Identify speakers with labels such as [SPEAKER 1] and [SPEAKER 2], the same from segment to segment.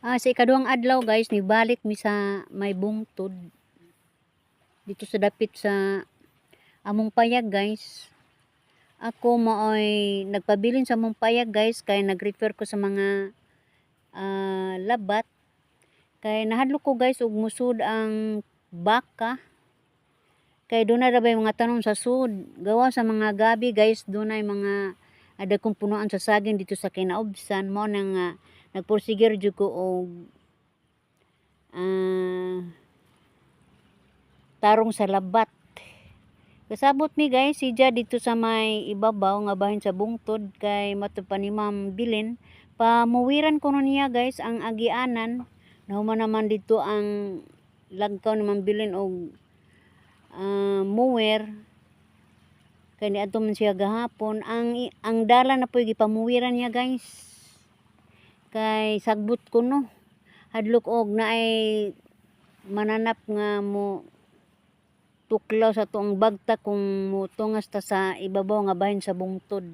[SPEAKER 1] Sa ikaduhang adlaw guys, nibalik mi sa may bungtod. Dito sa dapit sa among payag guys. Ako maoy nagpabilin sa among payag guys, kay nag-refer ko sa mga labat. Kay nahadlok ko guys og musud ang baka. Kay doon na rabay mga tanom sa sud. Gawa sa mga gabi guys, doon ay mga dagkong punuan sa saging dito sa kinaubsan. Mo nang nagporsigir jud ko og tarong sa labat. Kasabot mi guys, sija dito sa may ibabaw nga bahin sa bungtod, kay matupa ni Ma'am Bilin. Pamuwiran ko niya guys ang agianan. Nahuman naman dito ang lagkaw ni Ma'am Bilin og mower. Kay niadto man siya gahapon. Ang dala na po'y gipamuwiran niya guys. Kay sagbot ko no. Hadlok og naay mananap nga mo tuklaw sa tuong bagta kung mutungas ta sa ibabaw nga bahin sa bungtod.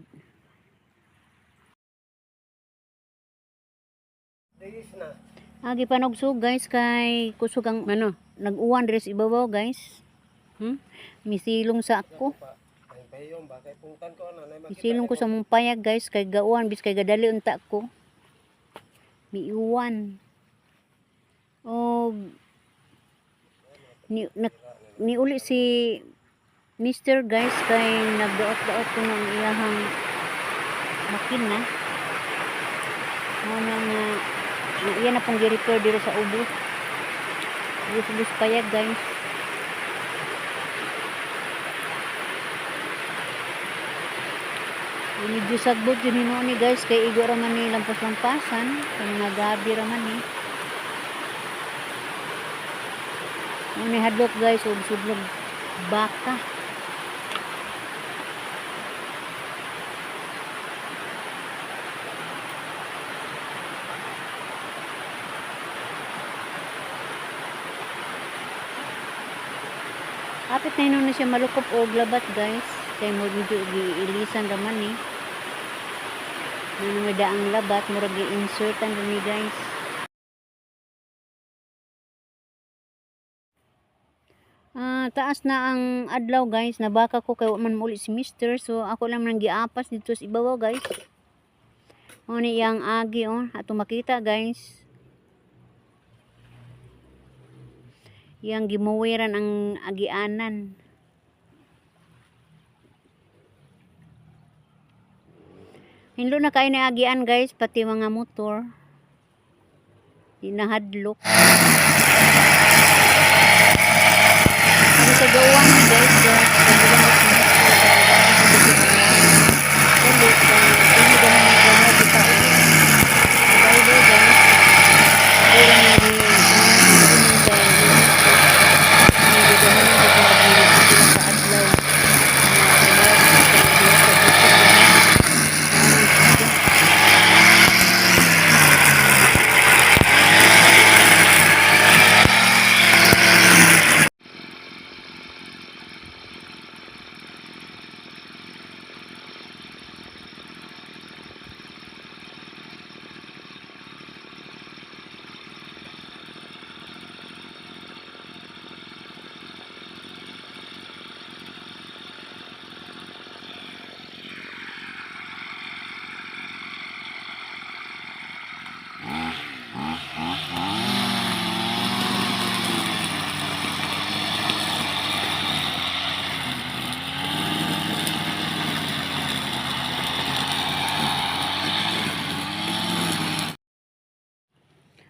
[SPEAKER 1] Agi panogsug guys, kay kusog ang nag-uwan diri sa ibabaw guys. Misilong sa ako. Misilong ko sa mong payag guys, kay gauwan bis kay gadali unta ko. Miuwan. Ni uli si Mr. guys, kay nagdaot-daot ko ng iyahang makina. Iyan na pong gi-repair dito sa ubos. Ubos payag guys. Medyo sagbot yun ni guys, kay igo raman ni lampas-lampasan. Kay mga gabi raman ni. May hadlok guys, og sudlog baka. Apit na yun na siya malukop og labat guys. Kay mo medyo giilisan raman ni. Nanamada ang labat, murag i-insertan rin ni guys. Taas na ang adlaw guys, nabaka ko kay man muli si Mr. So ako lang nang giapas dito sa ibabaw guys. Ni yang agi ato makita guys. Yang gimuwiran ang agianan. Hinlo na kayo na agian guys, pati mga motor. Dinahadlok. Sa gawang guys,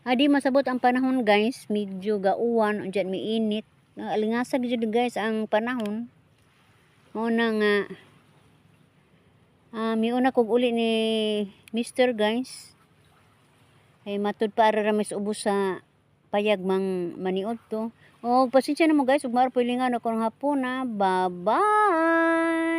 [SPEAKER 1] Adi masabot ang panahon guys, medyo gauwan, undian miinit. Alingasag jud guys ang panahon. Muna nga miuna kog uli ni Mr. guys. Ay matud pa ara ramis ubos sa payag mang maniud to. Pasensya na mo guys, ug maro pilingan ako ng hapon na. Bye-bye.